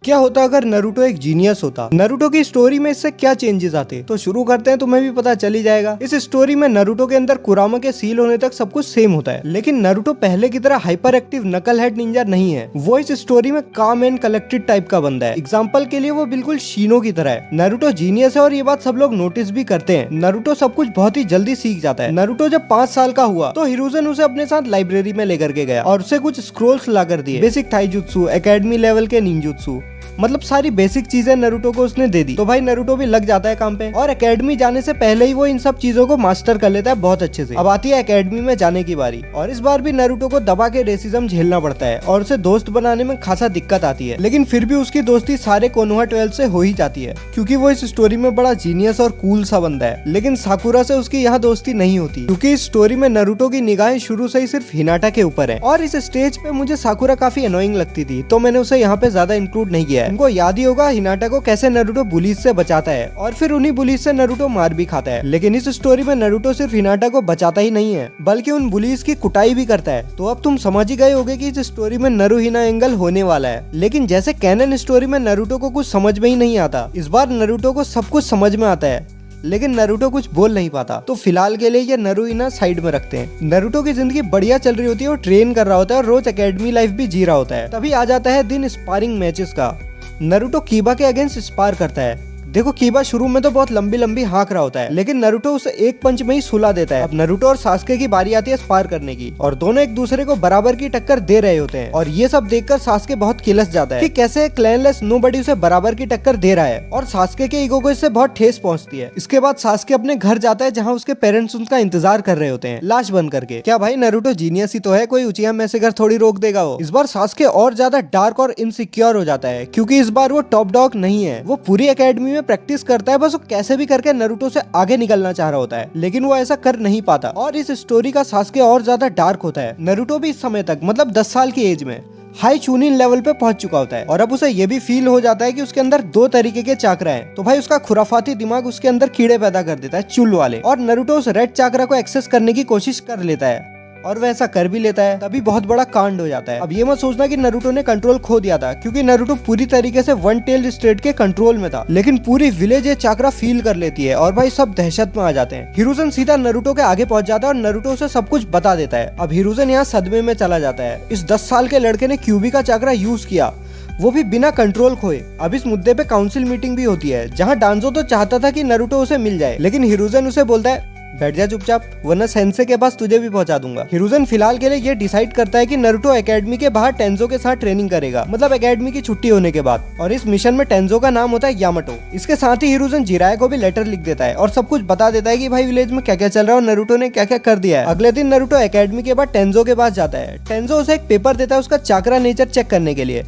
क्या होता अगर नरूटो एक जीनियस होता? नरूटो की स्टोरी में इससे क्या चेंजेस आते? तो शुरू करते हैं, तुम्हें भी पता चल ही जाएगा। इस स्टोरी में नरूटो के अंदर कुरामा के सील होने तक सब कुछ सेम होता है, लेकिन नरूटो पहले की तरह हाइपर एक्टिव नकल हेड निंजा नहीं है। वो इस स्टोरी में काम एंड कलेक्टेड टाइप का बंदा है। एग्जाम्पल के लिए वो बिल्कुल शीनो की तरह है। नरूटो जीनियस है और ये बात सब लोग नोटिस भी करते हैं। नरूटो सब कुछ बहुत ही जल्दी सीख जाता है। नरूटो जब 5 साल का हुआ तो हिरुज़न उसे अपने साथ लाइब्रेरी में लेकर के गया और उसे कुछ स्क्रोल्स ला कर दिए। बेसिक ताइजुत्सु, एकेडमी लेवल के निंजुत्सु, मतलब सारी बेसिक चीजें नरूटो को उसने दे दी। तो भाई नरूटो भी लग जाता है काम पे और एकेडमी जाने से पहले ही वो इन सब चीजों को मास्टर कर लेता है बहुत अच्छे से। अब आती है एकेडमी में जाने की बारी और इस बार भी नरूटो को दबा के रेसिज्म झेलना पड़ता है और उसे दोस्त बनाने में खासा दिक्कत आती है, लेकिन फिर भी उसकी दोस्ती सारे कोनोहा 12 से हो ही जाती है क्योंकि वो इस स्टोरी में बड़ा जीनियस और कूल सा बंदा है। लेकिन साकुरा से उसकी यहाँ दोस्ती नहीं होती क्योंकि इस स्टोरी में नरूटो की निगाहें शुरू से ही सिर्फ हिनाटा के ऊपर है और इस स्टेज पे मुझे साकुरा काफी अनोइंग लगती थी, तो मैंने उसे यहाँ पे ज्यादा इंक्लूड नहीं किया है। उनको याद ही होगा हिनाटा को कैसे नरूटो बुलीज से बचाता है और फिर उन्हीं बुलीज से नरूटो मार भी खाता है। लेकिन इस स्टोरी में नरूटो सिर्फ हिनाटा को बचाता ही नहीं है बल्कि उन बुलीज की कुटाई भी करता है। तो अब तुम समझ ही गए होगे कि इस स्टोरी में नरू हिना एंगल होने वाला है। लेकिन जैसे कैनन स्टोरी में नरूटो को कुछ समझ में ही नहीं आता, इस बार नरूटो को सब कुछ समझ में आता है लेकिन नरूटो कुछ बोल नहीं पाता। तो फिलहाल के लिए ये नरूहिना साइड में रखते हैं। नरूटो की जिंदगी बढ़िया चल रही होती है, वो ट्रेन कर रहा होता है और रोज एकेडमी लाइफ भी जी रहा होता है। तभी आ जाता है दिन स्पारिंग मैचेस का। नरूटो कीबा के अगेंस्ट स्पार करता है। देखो कीबा शुरू में तो बहुत लंबी लंबी हाँक रहा होता है, लेकिन नरूटो उसे एक पंच में ही सुला देता है। अब नरूटो और सास्के की बारी आती है स्पार करने की और दोनों एक दूसरे को बराबर की टक्कर दे रहे होते हैं और ये सब देखकर सास्के बहुत किलस जाता है कि कैसे क्लैनलेस नोबडी उसे बराबर की टक्कर दे रहा है और सास्के के ईगो को इससे बहुत ठेस पहुंचती है। इसके बाद सास्के अपने घर जाता है जहाँ उसके पेरेंट्स उसका इंतजार कर रहे होते हैं लाश बन करके। क्या भाई नरूटो जीनियस ही तो है, कोई उचिया मैसेगर थोड़ी रोक देगा वो। इस बार सास्के और ज्यादा डार्क और इनसिक्योर हो जाता है क्योंकि इस बार वो टॉप डॉग नहीं है। वो पूरी एकेडमी में प्रैक्टिस करता है, बस वो कैसे भी करके नरूटो से आगे निकलना चाह रहा होता है, लेकिन वो ऐसा कर नहीं पाता। और इस स्टोरी का सास्के और ज्यादा डार्क होता है। नरूटो भी इस समय तक मतलब 10 साल की एज में हाई चूनिन लेवल पे पहुंच चुका होता है और अब उसे ये भी फील हो जाता है कि उसके अंदर 2 तरीके के चाकरा हैं। तो भाई उसका खुराफाती दिमाग उसके अंदर कीड़े पैदा कर देता है, चुल वाले। और नरूटो उस रेड चाकरा को एक्सेस करने की कोशिश कर लेता है और वह ऐसा कर भी लेता है। तभी बहुत बड़ा कांड हो जाता है। अब ये मत सोचना कि नरूटो ने कंट्रोल खो दिया था, क्योंकि नरूटो पूरी तरीके से वन टेल्ड स्टेट के कंट्रोल में था, लेकिन पूरी विलेज ये चाकरा फील कर लेती है और भाई सब दहशत में आ जाते हैं। हिरुज़न सीधा नरूटो के आगे पहुंच जाता है और नरूटो उसे सब कुछ बता देता है। अब हिरुज़न यहाँ सदमे में चला जाता है। इस 10 साल के लड़के ने क्यूबी का चाकरा यूज किया, वो भी बिना कंट्रोल खोए। अब इस मुद्दे पे काउंसिल मीटिंग भी होती है जहाँ डांजो तो चाहता था कि नरूटो उसे मिल जाए, लेकिन हिरुज़न उसे बोलता है बैठ जा चुपचाप वरना सेंसे के पास तुझे भी पहुंचा दूंगा। हिरुज़न फिलहाल के लिए ये डिसाइड करता है कि नरूटो एकेडमी के बाहर टेंजो के साथ ट्रेनिंग करेगा, मतलब एकेडमी की छुट्टी होने के बाद। और इस मिशन में टेंजो का नाम होता है यामाटो। इसके साथ ही हिरुज़न जिराए को भी लेटर लिख देता है और सब कुछ बता देता है कि भाई विलेज में क्या क्या चल रहा है और नरूटो ने क्या क्या कर दिया है। अगले दिन नरूटो एकेडमी के बाद टेंजो के पास जाता है। टेंजो उसे एक पेपर देता है उसका चाकरा नेचर चेक करने के लिए।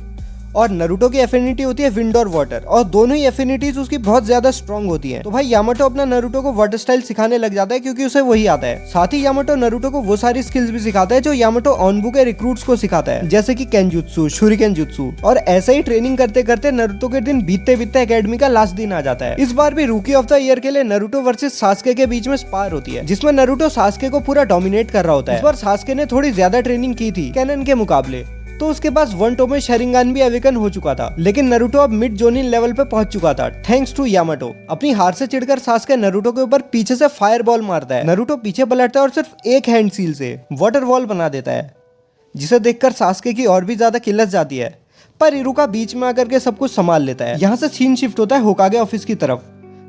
और नरूटो की एफिनिटी होती है विंड और वाटर, और दोनों ही एफिनिटीज उसकी बहुत ज्यादा स्ट्रॉन्ग होती हैं। तो भाई यामाटो अपना नरूटो को वाटर स्टाइल सिखाने लग जाता है क्योंकि उसे वही आता है। साथ ही यामाटो नरूटो को वो सारी स्किल्स भी सिखाता है जो यामाटो ऑनबू के रिक्रूट्स को सिखाता है, जैसे कि केंजुत्सु, शुरिकेन जुत्सु। और ऐसे ही ट्रेनिंग करते करते नरूटो के दिन बीतते बीतते एकेडमी का लास्ट दिन आ जाता है। इस बार भी रूकी ऑफ द ईयर के लिए नरूटो वर्सेस सास्के के बीच में स्पार होती है, जिसमें नरूटो सास्के को पूरा डोमिनेट कर रहा होता है। इस बार सास्के ने थोड़ी ज्यादा ट्रेनिंग की थी कैनन के मुकाबले, तो उसके पास वन टोमे शरिंगान भी अवेकन हो चुका था, लेकिन नरूटो अब मिड जोनिन लेवल पे पहुंच चुका था थैंक्स टू यामाटो। अपनी हार से चिढ़कर सास्के नरूटो के ऊपर पीछे से फायर बॉल मारता है। नरूटो पीछे पलटता है और सिर्फ एक हैंड सील से वाटर वॉल बना देता है, जिसे देखकर सास्के की और भी ज्यादा किल्लत जाती है। पर इरुका बीच में आकर के सब कुछ संभाल लेता है। यहाँ से सीन शिफ्ट होता है होकागे ऑफिस की तरफ,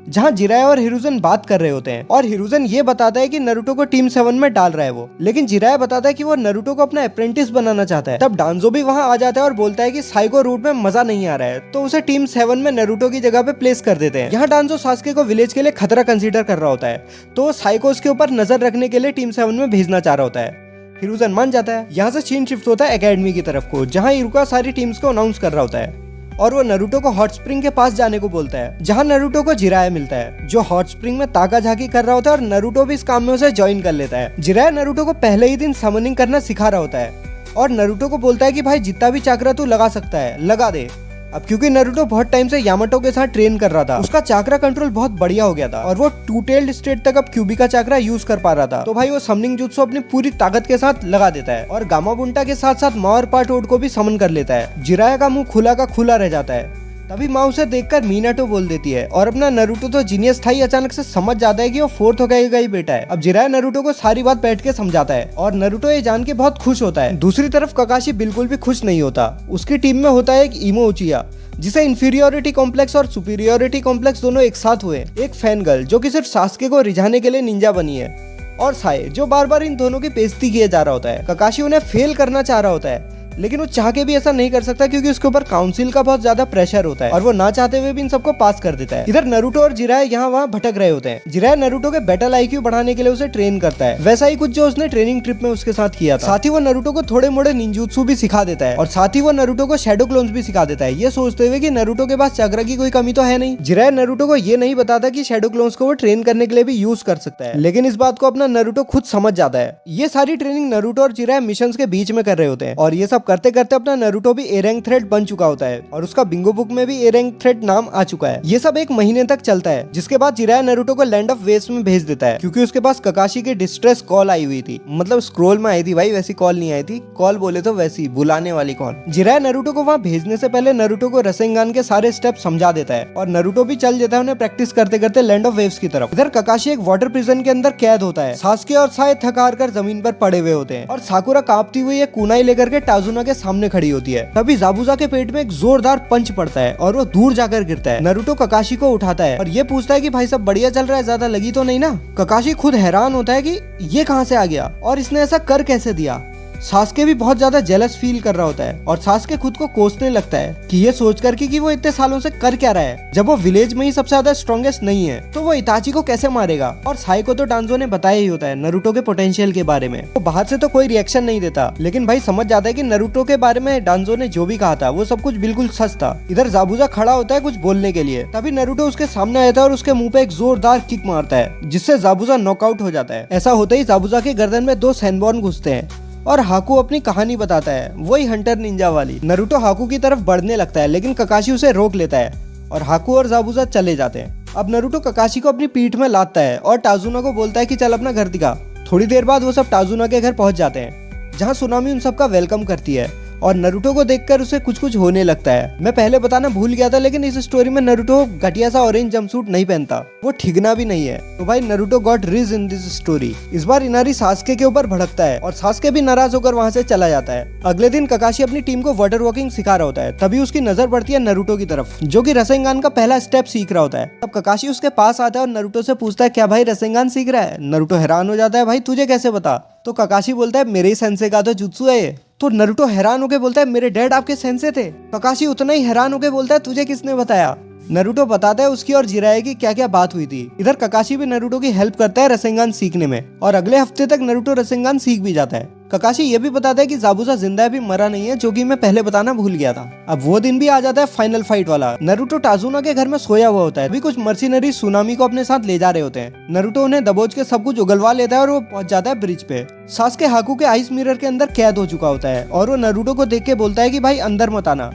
जहाँ जिराए और हिरुज़न बात कर रहे होते हैं और हिरुज़न ये बताता है कि नरूटो को टीम 7 में डाल रहा है वो, लेकिन जिराए बताता है कि वो नरूटो को अपना अप्रेंटिस बनाना चाहता है। तब डांजो भी वहाँ आ जाता है और बोलता है कि साइको रूट में मजा नहीं आ रहा है, तो उसे टीम 7 में नरूटो की जगह पे प्लेस कर देते हैं। यहाँ डांजो सास्के को विलेज के लिए खतरा कंसीडर कर रहा होता है, तो साइकोस के ऊपर नजर रखने के लिए टीम 7 में भेजना चाह रहा होता है। हिरुज़न मान जाता है। यहाँ से सीन शिफ्ट होता है एकेडमी की तरफ को, जहाँ इरुका सारी टीम्स को अनाउंस कर रहा होता है और वो नरूटो को हॉट स्प्रिंग के पास जाने को बोलता है, जहाँ नरूटो को जिराए मिलता है जो हॉट स्प्रिंग में ताका झाकी कर रहा होता है और नरूटो भी इस काम में उसे ज्वाइन कर लेता है। जिराए नरूटो को पहले ही दिन समनिंग करना सिखा रहा होता है और नरूटो को बोलता है कि भाई जितना भी चाकरा तू लगा सकता है लगा दे, अब क्योंकि नारुतो बहुत टाइम से यामाटो के साथ ट्रेन कर रहा था, उसका चाक्रा कंट्रोल बहुत बढ़िया हो गया था और वो टू टेल्ड स्टेट तक अब क्यूबी का चाक्रा यूज कर पा रहा था। तो भाई वो समनिंग जुत्सु अपनी पूरी ताकत के साथ लगा देता है और गामाबुंटा के साथ साथ माँ और पाटोड को भी समन कर लेता है। जिराया का मुंह खुला का खुला रह जाता है। तभी माँ उसे देखकर मीनाटो बोल देती है और अपना नारुतो तो जीनियस था ही अचानक से समझ जाता है कि वो फोर्थ होकागे का ही बेटा है। अब जिराया नारुतो को सारी बात बैठ के समझाता है और नारुतो ये जान के बहुत खुश होता है। दूसरी तरफ ककाशी बिल्कुल भी खुश नहीं होता। उसकी टीम में होता है एक इमो उचिया जिसे इंफीरियोरिटी कॉम्प्लेक्स और सुपीरियोरिटी कॉम्प्लेक्स दोनों एक साथ हुए, एक फैन गर्ल जो कि सिर्फ सास्के को रिझाने के लिए निंजा बनी है, और साए जो बार बार इन दोनों की बेइज्जती किए जा रहा होता है। ककाशी उन्हें फेल करना चाह रहा होता है लेकिन वो चाह के भी ऐसा नहीं कर सकता क्योंकि उसके ऊपर काउंसिल का बहुत ज्यादा प्रेशर होता है और वो ना चाहते हुए भी इन सबको पास कर देता है। इधर नारुतो और जिराया यहाँ वहाँ भटक रहे होते हैं। जिराया नारुतो के बैटल आईक्यू बढ़ाने के लिए उसे ट्रेन करता है, वैसा ही कुछ जो उसने ट्रेनिंग ट्रिप में उसके साथ किया था। साथ ही वो नारुतो को थोड़े मोड़े निंजुत्सु भी सिखा देता है और साथ ही वो नारुतो को शैडो क्लोन्स भी सिखा देता है, ये सोचते हुए कि नारुतो के पास चक्र की कोई कमी तो है नहीं। जिराया नारुतो को ये नहीं बताता कि शैडो क्लोन्स को वो ट्रेन करने के लिए भी यूज कर सकता है, लेकिन इस बात को अपना नारुतो खुद समझ जाता है। ये सारी ट्रेनिंग नारुतो और जिराया मिशंस के बीच में कर रहे होते हैं और ये सब करते करते अपना नारुतो भी ए रैंक थ्रेड बन चुका होता है और उसका बिंगो बुक में भी ए रैंक थ्रेड नाम आ चुका है। ये सब 1 महीने तक चलता है जिसके बाद जिराया नारुतो को लैंड ऑफ वेव्स में भेज देता है क्योंकि उसके पास ककाशी की डिस्ट्रेस कॉल आई हुई थी, मतलब स्क्रोल में आई थी भाई, वैसी कॉल नहीं आई थी, कॉल बोले तो वैसी बुलाने वाली कॉल। जिराया नारुतो को वहाँ भेजने से पहले नारुतो को रसेंगान के सारे स्टेप समझा देता है और नारुतो भी चल जाता है उन्हें प्रैक्टिस करते करते लैंड ऑफ वेव्स की तरफ। इधर ककाशी एक वाटर प्रिजन के अंदर कैद होता है। सास्के और साए थक हार कर जमीन पर पड़े हुए होते हैं और साकुरा कांपती हुई एक कुनाई लेकर के टाजुना के सामने खड़ी होती है। तभी जाबुजा के पेट में एक जोरदार पंच पड़ता है और वो दूर जाकर गिरता है। नारुतो ककाशी को उठाता है और ये पूछता है कि भाई सब बढ़िया चल रहा है, ज्यादा लगी तो नहीं ना। ककाशी खुद हैरान होता है कि ये कहां से आ गया और इसने ऐसा कर कैसे दिया। सास्के भी बहुत ज्यादा जेलस फील कर रहा होता है और सास्के खुद को कोसने लगता है कि ये सोच कर कि वो इतने सालों से कर क्या रहा है। जब वो विलेज में ही सबसे ज्यादा स्ट्रॉन्गेस्ट नहीं है तो वो इताची को कैसे मारेगा। और साई को तो डांजो ने बताया ही होता है नारुतो के पोटेंशियल के बारे में। वो बाहर से तो कोई रिएक्शन नहीं देता लेकिन भाई समझ जाता है कि नारुतो के बारे में डांजो ने जो भी कहा था वो सब कुछ बिल्कुल सच था। इधर जाबुजा खड़ा होता है कुछ बोलने के लिए, तभी नारुतो उसके सामने आता है और उसके मुंह पे एक जोरदार किक मारता है जिससे जाबुजा नॉकआउट हो जाता है। ऐसा होते ही जाबुजा के गर्दन में 2 सैनबॉर्न घुसते हैं और हाकू अपनी कहानी बताता है, वही हंटर निंजा वाली। नारुतो हाकू की तरफ बढ़ने लगता है लेकिन ककाशी उसे रोक लेता है और हाकू और जाबुजा चले जाते हैं। अब नारुतो ककाशी को अपनी पीठ में लादता है और टाजुना को बोलता है कि चल अपना घर दिखा। थोड़ी देर बाद वो सब टाजुना के घर पहुंच जाते हैं जहां सुनामी उन सबका वेलकम करती है और नारुतो को देखकर उसे कुछ कुछ होने लगता है। मैं पहले बताना भूल गया था लेकिन इस स्टोरी में नारुतो घटिया सा ऑरेंज जंपसूट नहीं पहनता, वो ठिगना भी नहीं है। तो भाई Naruto got ridge in this story. इस बार इनारी सास्के के ऊपर भड़कता है और सास्के भी नाराज होकर वहाँ से चला जाता है। अगले दिन ककाशी अपनी टीम को वाटर वॉकिंग सिखा रहा होता है, तभी उसकी नजर पड़ती है नारुतो की तरफ जो कि रसेंगान का पहला स्टेप सीख रहा होता है। तब ककाशी उसके पास आता है और नारुतो से पूछता है क्या भाई रसेंगान सीख रहा है। नारुतो हैरान हो जाता है, भाई तुझे कैसे पता। तो ककाशी बोलता है मेरे ही सेंसे का तो जुत्सु है ये। तो नारुतो हैरान होके बोलता है मेरे डैड आपके सेंसे थे। ककाशी उतना ही हैरान होके बोलता है तुझे किसने बताया। नारुतो बताता है उसकी और जिराया की क्या क्या बात हुई थी। इधर ककाशी भी नारुतो की हेल्प करता है रसेंगान सीखने में और अगले हफ्ते तक नारुतो रसेंगान सीख भी जाता है। ककाशी ये भी बताता है कि जाबुजा जिंदा है, भी मरा नहीं है, जो कि मैं पहले बताना भूल गया था। अब वो दिन भी आ जाता है फाइनल फाइट वाला। नारुतो टाजुना के घर में सोया हुआ होता है, अभी कुछ मर्सिनरी सुनामी को अपने साथ ले जा रहे होते हैं। नारुतो उन्हें दबोच के सब कुछ उगलवा लेता है और वो पहुंच जाता है ब्रिज पे। सास्के हाकू के आइस मिरर के अंदर कैद हो चुका होता है और वो नारुतो को देख के बोलता है कि भाई अंदर मत आना,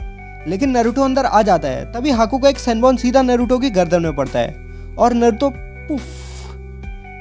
लेकिन नारुतो अंदर आ जाता है। तभी हाकू का एक सैनबॉर्न सीधा नारुतो की गर्दन में पड़ता है और नारुतो पुफ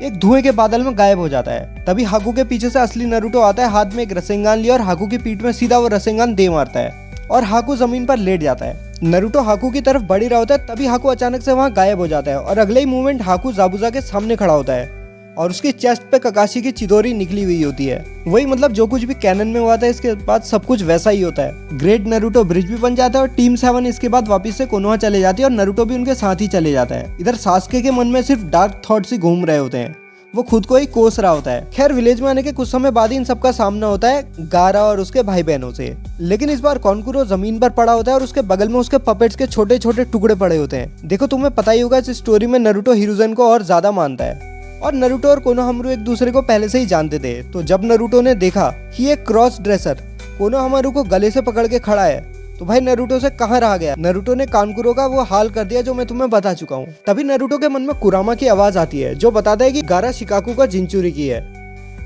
एक धुएं के बादल में गायब हो जाता है। तभी हाकू के पीछे से असली नारुतो आता है, हाथ में एक रसेंगान लिया और हाकू की पीठ में सीधा वो रसेंगान दे मारता है और हाकू जमीन पर लेट जाता है। नारुतो हाकू की तरफ बढ़ ही रहा होता है, तभी हाकू अचानक से वहाँ गायब हो जाता है और अगले ही मूवमेंट हाकू जाबुजा के सामने खड़ा होता है और उसकी चेस्ट पे ककाशी की चिदोरी निकली हुई होती है। वही मतलब जो कुछ भी कैनन में हुआ था इसके बाद सब कुछ वैसा ही होता है। ग्रेट नारुतो ब्रिज भी बन जाता है और टीम 7 इसके बाद वापस से कोनोहा चले जाती है और नारुतो भी उनके साथ ही चले जाता है। इधर सास्के के मन में सिर्फ डार्क थॉट्स ही घूम रहे होते हैं, वो खुद को ही कोस रहा होता है। खैर विलेज में आने के कुछ समय बाद ही इन सबका सामना होता है गारा और उसके भाई बहनों से, लेकिन इस बार कॉन्कुरो जमीन पर पड़ा होता है और उसके बगल में उसके पपेट्स के छोटे छोटे टुकड़े पड़े होते हैं। देखो तुम्हें पता ही होगा इस स्टोरी में नारुतो हिरुzen को और ज्यादा मानता है और नारुतो और कोनोहामारू एक दूसरे को पहले से ही जानते थे। तो जब नारुतो ने देखा कि एक क्रॉस ड्रेसर कोनोहामारू को गले से पकड़ के खड़ा है तो भाई नारुतो से कहाँ रहा गया। नारुतो ने कानकुरो का वो हाल कर दिया जो मैं तुम्हें बता चुका हूँ। तभी नारुतो के मन में कुरामा की आवाज आती है जो बताता है कि गारा शिकाकू का जिंचुरी की है।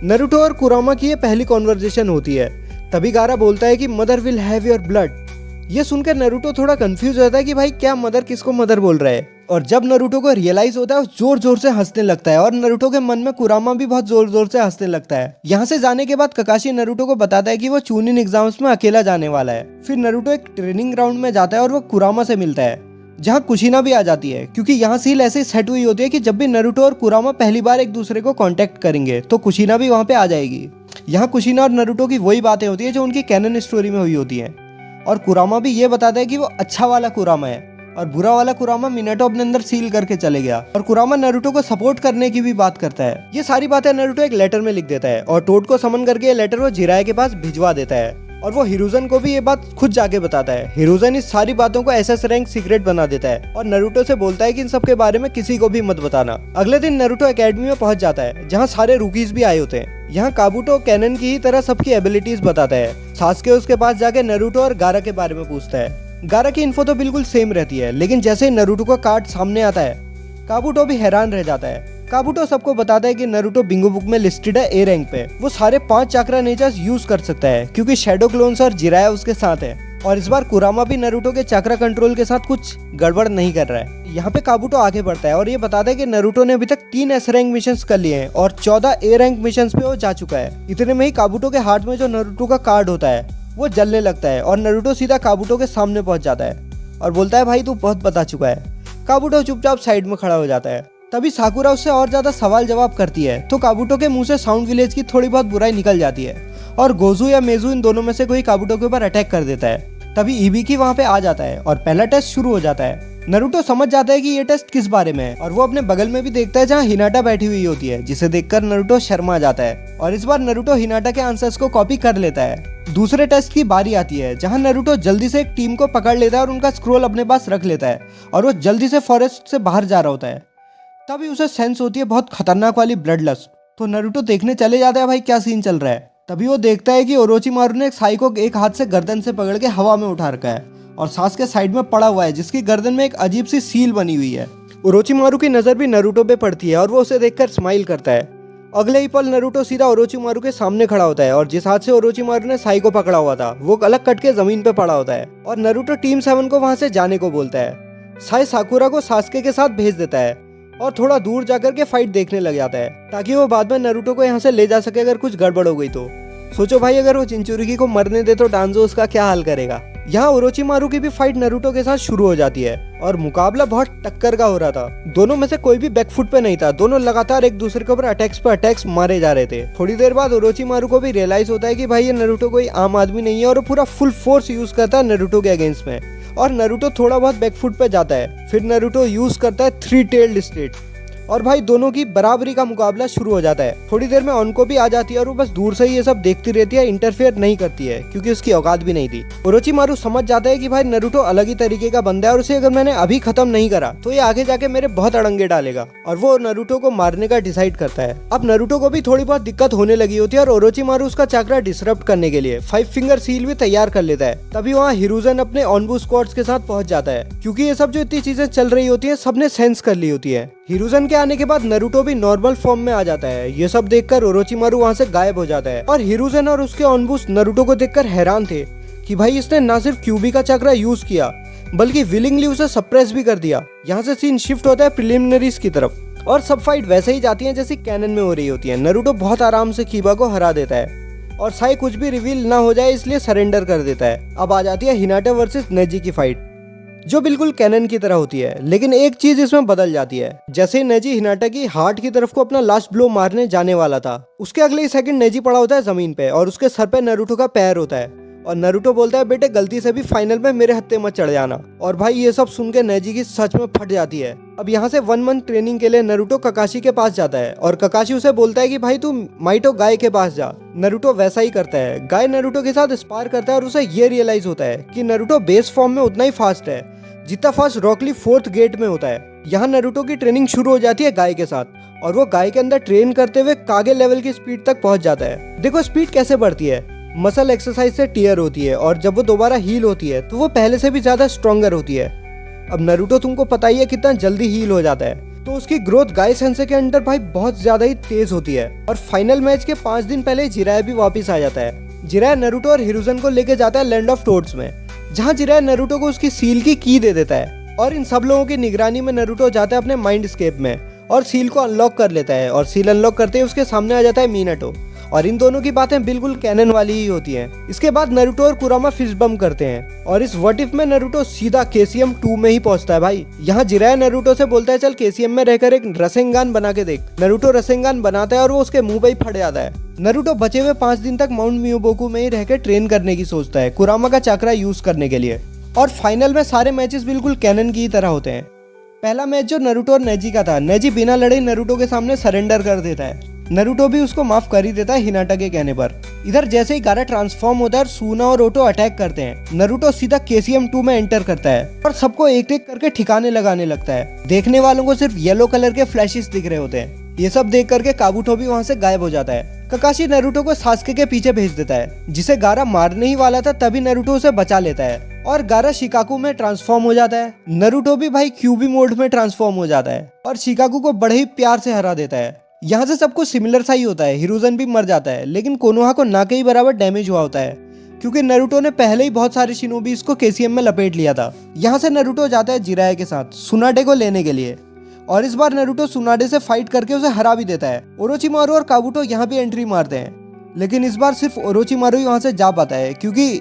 नारुतो और कुरामा की ये पहली कॉन्वर्जेशन होती है। तभी गारा बोलता है कि mother will have your blood. ये सुनकर नरूटो थोड़ा कंफ्यूज होता है कि भाई क्या मदर किसको मदर बोल रहा है। और जब नरूटो को रियलाइज होता है वो जोर जोर से हंसने लगता है और नरूटो के मन में कुरामा भी बहुत जोर जोर से हंसने लगता है। यहाँ से जाने के बाद ककाशी नरूटो को बताता है कि वो चूनिन एग्जाम्स में अकेला जाने वाला है। फिर नरूटो एक ट्रेनिंग ग्राउंड में जाता है और वो कुरामा से मिलता है, जहाँ कुशिना भी आ जाती है, क्योंकि यहाँ सील ऐसे सेट हुई होती है कि जब भी नरूटो और कुरामा पहली बार एक दूसरे को कांटेक्ट करेंगे तो कुशिना भी वहाँ पे आ जाएगी। यहाँ कुशिना और नरूटो की वही बातें होती है जो उनकी कैनन स्टोरी में हुई होती है। और कुरामा भी ये बताता है कि वो अच्छा वाला कुरामा है और बुरा वाला कुरामा मिनाटो अपने अंदर सील करके चले गया। और कुरामा नरूटो को सपोर्ट करने की भी बात करता है। ये सारी बातें नरूटो एक लेटर में लिख देता है और टोड को समन करके ये लेटर वो जिराय के पास भिजवा देता है और वो हिरुजन को भी ये बात खुद जाके बताता है। हिरुजन इस सारी बातों को एसएस रैंक सीक्रेट बना देता है और नरूटो से बोलता है कि इन सब के बारे में किसी को भी मत बताना। अगले दिन नरूटो एकेडमी में पहुंच जाता है, जहाँ सारे रूकीज भी आए होते हैं। यहाँ काबुटो कैनन की ही तरह सबकी एबिलिटीज बताता है। सास्के उसके पास जाके नरूटो और गारा के बारे में पूछता है। गारा की इन्फो तो बिल्कुल सेम रहती है, लेकिन जैसे ही नरूटो का कार्ड सामने आता है काबुटो भी हैरान रह जाता है। काबुटो सबको बताता है कि नरूटो बिंगो बुक में लिस्टेड है ए रैंक पे। वो सारे 5 चाक्रा नेचर्स यूज कर सकता है क्योंकि शैडो क्लोन्स और जिराया उसके साथ है। और इस बार कुरामा भी नरूटो के चाक्रा कंट्रोल के साथ कुछ गड़बड़ नहीं कर रहा है। यहाँ पे काबुटो आगे बढ़ता है और ये बताता है कि नरूटो ने अभी तक 3 एस रैंक मिशंस कर लिए हैं और 14 ए रैंक मिशंस पे वो जा चुका है। इतने में ही काबुटो के हाथ में जो नरूटो का कार्ड होता है वो जलने लगता है और नरूटो सीधा काबुटो के सामने पहुंच जाता है और बोलता है भाई तू बहुत बता चुका है। काबुटो चुपचाप साइड में खड़ा हो जाता है। तभी साकुरा उससे और ज्यादा सवाल जवाब करती है तो काबुटो के मुंह से साउंड विलेज की थोड़ी बहुत बुराई निकल जाती है और गोजू या मेजू इन दोनों में से कोई काबुटो के ऊपर अटैक कर देता है। तभी इबिकी वहाँ पे आ जाता है और पहला टेस्ट शुरू हो जाता है। नरूटो समझ जाता है कि ये टेस्ट किस बारे में है और वो अपने बगल में भी देखता है जहाँ हिनाटा बैठी हुई होती है, जिसे देखकर नरूटो शर्मा जाता है और इस बार नरूटो हिनाटा के आंसर्स को कॉपी कर लेता है। दूसरे टेस्ट की बारी आती है जहाँ नरूटो जल्दी से एक टीम को पकड़ लेता है और उनका स्क्रोल अपने पास रख लेता है और वो जल्दी से फॉरेस्ट से बाहर जा रहा होता है। तभी उसे सेंस होती है बहुत खतरनाक वाली ब्लड लस्ट, तो नरूटो देखने चले जाता है भाई क्या सीन चल रहा है। तभी वो देखता है कि ओरोचिमारू ने एक साई को एक हाथ से गर्दन से पकड़ के हवा में उठा रखा है और सांस के साइड में पड़ा हुआ है, जिसकी गर्दन में एक अजीब सी सील बनी हुई है। ओरोचिमारू की नजर भी नरूटो पे पड़ती है और वो उसे देखकर स्माइल करता है। अगले ही पल नरूटो सीधा ओरोचिमारू के सामने खड़ा होता है और जिस हाथ से ओरोचिमारू ने साई को पकड़ा हुआ था वो अलग कट के जमीन पे पड़ा होता है और नरूटो टीम 7 को वहां से जाने को बोलता है। साई साकुरा को सास्के के साथ भेज देता है और थोड़ा दूर जाकर के फाइट देखने लग जाता है ताकि वो बाद में नरूटो को यहाँ से ले जा सके अगर कुछ गड़बड़ हो गई तो। सोचो भाई अगर वो चिंचुरुकी को मरने दे तो डांजो उसका क्या हाल करेगा। यहाँ ओरोचिमारू की भी फाइट नरूटो के साथ शुरू हो जाती है और मुकाबला बहुत टक्कर का हो रहा था। दोनों में से कोई भी बैकफुट पे नहीं था, दोनों लगातार एक दूसरे के ऊपर अटैक्स पे अटैक्स मारे जा रहे थे। थोड़ी देर बाद ओरोचिमारू को भी रियलाइज होता है कि भाई ये नरूटो कोई आम आदमी नहीं है और वो पूरा फुल फोर्स यूज करता है नरूटो के अगेंस्ट में और नरूटो थोड़ा बहुत बैकफुट पे जाता है। फिर नरूटो यूज करता है 3 टेल्ड स्टेट और भाई दोनों की बराबरी का मुकाबला शुरू हो जाता है। थोड़ी देर में ऑनको भी आ जाती है और वो बस दूर से ही ये सब देखती रहती है, इंटरफेयर नहीं करती है क्योंकि उसकी औकात भी नहीं थी। ओरोचिमारू समझ जाता है कि भाई नरूटो अलग ही तरीके का बंदा है और उसे अगर मैंने अभी खत्म नहीं करा तो ये आगे जाके मेरे बहुत अड़ंगे डालेगा और वो नरूटो को मारने का डिसाइड करता है। अब नरूटो को भी थोड़ी बहुत दिक्कत होने लगी होती है और ओरोचिमारू उसका चाकरा डिसरप्ट करने के लिए 5 फिंगर सील भी तैयार कर लेता है। तभी वहाँ हिरुजन अपने ऑनबू स्क्वाड्स के साथ पहुंच जाता है क्योंकि ये सब जो इतनी चीजें चल रही होती है सबने सेंस कर ली होती है। हिरुजन के आने के बाद नरूटो भी नॉर्मल फॉर्म में आ जाता है। ये सब देखकर ओरोचिमारू वहाँ से गायब हो जाता है और हिरुजन और उसके ऑनबूस नरूटो को देखकर हैरान थे कि भाई इसने ना सिर्फ क्यूबी का चक्रा यूज किया बल्कि विलिंगली उसे सप्रेस भी कर दिया। यहाँ से सीन शिफ्ट होता है प्रिलिमिनरीज की तरफ और सब फाइट वैसे ही जाती है जैसी कैनन में हो रही होती है। नरूटो बहुत आराम से कीबा को हरा देता है और साई कुछ भी रिवील ना हो जाए इसलिए सरेंडर कर देता है। अब आ जाती है हिनाटा वर्सेस नेजी की फाइट जो बिल्कुल कैनन की तरह होती है, लेकिन एक चीज इसमें बदल जाती है। जैसे नेजी हिनाटा की हार्ट की तरफ को अपना लास्ट ब्लो मारने जाने वाला था, उसके अगले ही सेकंड नेजी पड़ा होता है जमीन पे और उसके सर पे नरूटो का पैर होता है और नरूटो बोलता है बेटे गलती से भी फाइनल में मेरे हत्थे मत चढ़ जाना। और भाई ये सब सुन के नेजी की सच में फट जाती है। अब यहाँ से 1 मंथ ट्रेनिंग के लिए नरूटो ककाशी के पास जाता है और ककाशी उसे बोलता है कि भाई तू माइटो गाय के पास जा। नरूटो वैसा ही करता है। गाय नरूटो के साथ स्पार करता है और उसे ये रियलाइज होता है कि नरूटो बेस फॉर्म में उतना ही फास्ट है जितना फास्ट रॉकली 4th गेट में होता है। यहाँ नरूटो की ट्रेनिंग शुरू हो जाती है गाय के साथ और वो गाय के अंदर ट्रेन करते हुए कागे लेवल की स्पीड तक पहुंच जाता है। देखो स्पीड कैसे बढ़ती है, मसल एक्सरसाइज से टीयर होती है और जब वो दोबारा हील होती है तो वो पहले से भी ज्यादा स्ट्रॉन्गर होती है। अब नरूटो तुमको पता ही है कितना जल्दी हील हो जाता है, तो उसकी ग्रोथ गाय सेंसे के अंदर भाई बहुत ज्यादा ही तेज होती है। और फाइनल मैच के 5 दिन पहले जिराय भी वापिस आ जाता है। जिराय नरूटो और हिरुजन को लेके जाता है लैंड ऑफ टोड्स में जहाँ जिराया नरूटो को उसकी सील की की दे देता है और इन सब लोगों की निगरानी में नरूटो जाता है अपने माइंड स्केप में और सील को अनलॉक कर लेता है और सील अनलॉक करते ही उसके सामने आ जाता है मिनाटो और इन दोनों की बातें बिल्कुल कैनन वाली ही होती हैं। इसके बाद नरूटो और कुरामा फिस्ट बम करते हैं और इस व्हाट इफ में नरूटो सीधा केसीएम 2 में ही पहुंचता है भाई। यहाँ जिराया नरूटो से बोलता है चल केसीएम में रहकर एक रसेंगान बना के देख। नरूटो रसेंगान बनाता है और वो उसके मुंह पे ही फट जाता है। नरूटो बचे हुए 5 दिन तक माउंट मियोबोकू में ही रहकर ट्रेन करने की सोचता है कुरामा का चक्रा यूज करने के लिए। और फाइनल में सारे मैचेस बिल्कुल कैनन की तरह होते हैं। पहला मैच जो नरूटो और नेजी का था, नेजी बिना लड़े नरूटो के सामने सरेंडर कर देता है। नरूटो भी उसको माफ कर ही देता है हिनाटा के कहने पर। इधर जैसे ही गारा ट्रांसफॉर्म होता है और सूना और ओटो अटैक करते हैं, नरूटो सीधा केसीएम 2 में एंटर करता है और सबको एक एक करके ठिकाने लगाने लगता है। देखने वालों को सिर्फ येलो कलर के फ्लैशेस दिख रहे होते हैं। ये सब देख करके काबुटो भी वहाँ से गायब हो जाता है। ककाशी नरूटो को सास्के के पीछे भेज देता है, जिसे गारा मारने ही वाला था, तभी नरूटो उसे बचा लेता है और गारा शिकाकू में ट्रांसफॉर्म हो जाता है। नरूटो भी भाई क्यूबी मोड में ट्रांसफॉर्म हो जाता है और शिकाकू को बड़े ही प्यार से हरा देता है। यहाँ से सब कुछ सिमिलर सा ही होता है। हिरुजन भी मर जाता है, लेकिन कोनोहा को ना के ही बराबर डैमेज हुआ होता है क्योंकि नरूटो ने पहले ही बहुत सारे शिनोबीज को केसीएम में लपेट लिया था। यहाँ से नरूटो जाता है जिराया के साथ सुनाडे को लेने के लिए और इस बार नरूटो सुनाडे से फाइट करके उसे हरा भी देता है। ओरोचिमारू और काबुटो यहाँ भी एंट्री मारते हैं, लेकिन इस बार सिर्फ ओरोचिमारू ही वहाँ से जा पाता है क्योंकि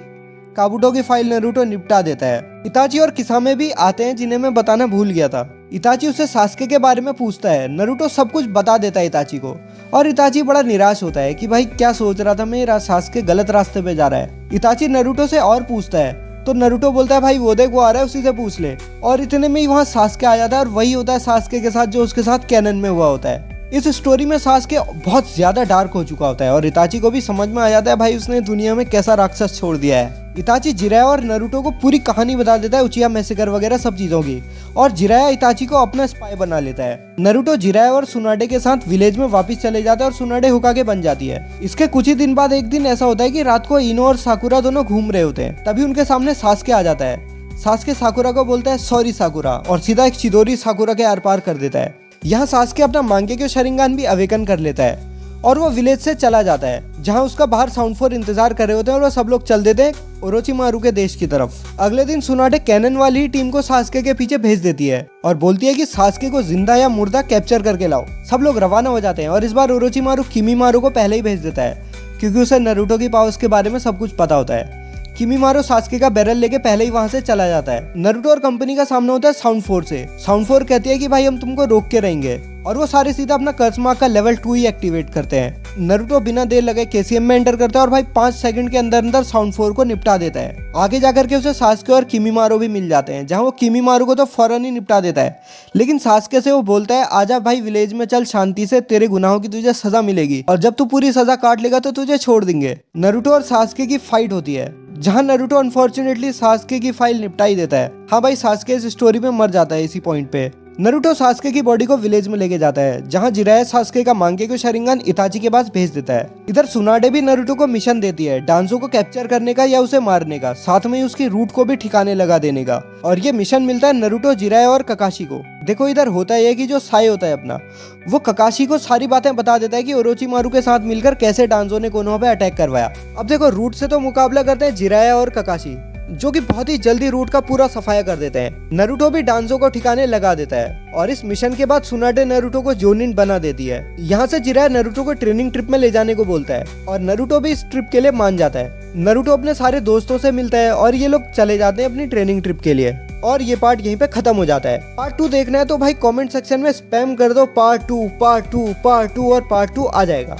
काबुटो की फाइल नरूटो निपटा देता है। इताची और किसामे भी आते हैं जिन्हें मैं बताना भूल गया था। इताची उसे सास्के के बारे में पूछता है। नरूटो सब कुछ बता देता है इताची को और इताची बड़ा निराश होता है कि भाई क्या सोच रहा था मैं, सास्के गलत रास्ते पे जा रहा है। इताची नरूटो से और पूछता है तो नरूटो बोलता है भाई वो देख वो आ रहा है, उसी से पूछ ले। और इतने में ही वहाँ सास्के आ जाता है और वही होता है सास्के के साथ जो उसके साथ कैनन में हुआ होता है। इस स्टोरी में सास्के बहुत ज्यादा डार्क हो चुका होता है और इताची को भी समझ में आ जाता है भाई उसने दुनिया में कैसा राक्षस छोड़ दिया है। इताची जिराया और नरूटो को पूरी कहानी बता देता है, उचिया मैसेकर वगैरह सब चीजों की, और जिराया इताची को अपना स्पाई बना लेता है। नरूटो जिराया और सुनाडे के साथ विलेज में वापस चले जाता है और सुनाडे होकागे बन जाती है। इसके कुछ ही दिन बाद एक दिन ऐसा होता है कि रात को इनो और साकुरा दोनों घूम रहे होते हैं, तभी उनके सामने सास्के आ जाता है। सास्के साकुरा को बोलता है सॉरी साकुरा और सीधा एक चिदोरी साकुरा के आर पार कर देता है। यहाँ सास्के अपना मांगेक्यो शरिंगान भी अवेकन कर लेता है और वो विलेज से चला जाता है, जहाँ उसका बाहर साउंड 4 इंतजार कर रहे होते हैं और वो सब लोग चल देते हैं ओरोचिमारू के देश की तरफ। अगले दिन सुनाडे कैनन वाली ही टीम को सास्के के पीछे भेज देती है और बोलती है कि सास्के को जिंदा या मुर्दा कैप्चर करके लाओ। सब लोग रवाना हो जाते हैं और इस बार ओरोचिमारू किमीमारू को पहले ही भेज देता है क्योंकि उसे नरूटो की पावर्स के बारे में सब कुछ पता होता है। किमीमारू सास्के का बैरल लेके पहले ही वहां से चला जाता है। नरूटो और कंपनी का सामना होता है साउंड 4 से। साउंड 4 कहती है कि भाई हम तुमको रोक के रहेंगे और वो सारे सीधा अपना कर्ज मार्क का लेवल 2 ही एक्टिवेट करते हैं। नरूटो बिना देर लगे केसीएम में एंटर करता है और भाई 5 सेकंड के अंदर अंदर साउंड 4 को निपटा देता है। आगे जाकर के उसे सास्के और किमीमारू भी मिल जाते हैं, जहाँ वो किमीमारू को तो फौरन ही निपटा देता है, लेकिन सास्के से वो बोलता है आजा भाई विलेज में चल, शांति से, तेरे गुनाहों की तुझे सजा मिलेगी और जब तू पूरी सजा काट लेगा तो तुझे छोड़ देंगे। नरूटो और सास्के की फाइट होती है, जहाँ नरूटो अनफॉर्चुनेटली सास्के की फाइल निपटा ही देता है। हाँ भाई सास्के इस स्टोरी में मर जाता है इसी पॉइंट पे। नरूटो सास्के की बॉडी को विलेज में लेके जाता है, जहाँ जिराया सास्के का मांगेक्यो शरिंगान इताची के पास भेज देता है। इधर सुनाडे भी नरूटो को मिशन देती है डांजो को कैप्चर करने का या उसे मारने का, साथ में ही उसकी रूट को भी ठिकाने लगा देने का, और ये मिशन मिलता है नरूटो, जिराया और ककाशी को। देखो इधर होता है कि जो साई होता है अपना, वो ककाशी को सारी बातें बता देता है कि ओरोचिमारू के साथ मिलकर कैसे डांजो ने कोनोहा पे अटैक करवाया। अब देखो रूट से तो मुकाबला करते हैं जिराया और ककाशी, जो कि बहुत ही जल्दी रूट का पूरा सफाया कर देते हैं। नरूटो भी डांजो को ठिकाने लगा देता है और इस मिशन के बाद सुनाडे नरूटो को जोनिन बना देती है। यहाँ से जिराया नरूटो को ट्रेनिंग ट्रिप में ले जाने को बोलता है और नरूटो भी इस ट्रिप के लिए मान जाता है। नरूटो अपने सारे दोस्तों से मिलता है और ये लोग चले जाते हैं अपनी ट्रेनिंग ट्रिप के लिए, और ये पार्ट यहीं पे खत्म हो जाता है। पार्ट 2 देखना है तो भाई कमेंट सेक्शन में स्पैम कर दो पार्ट 2 पार्ट 2 पार्ट 2 और पार्ट 2 आ जाएगा।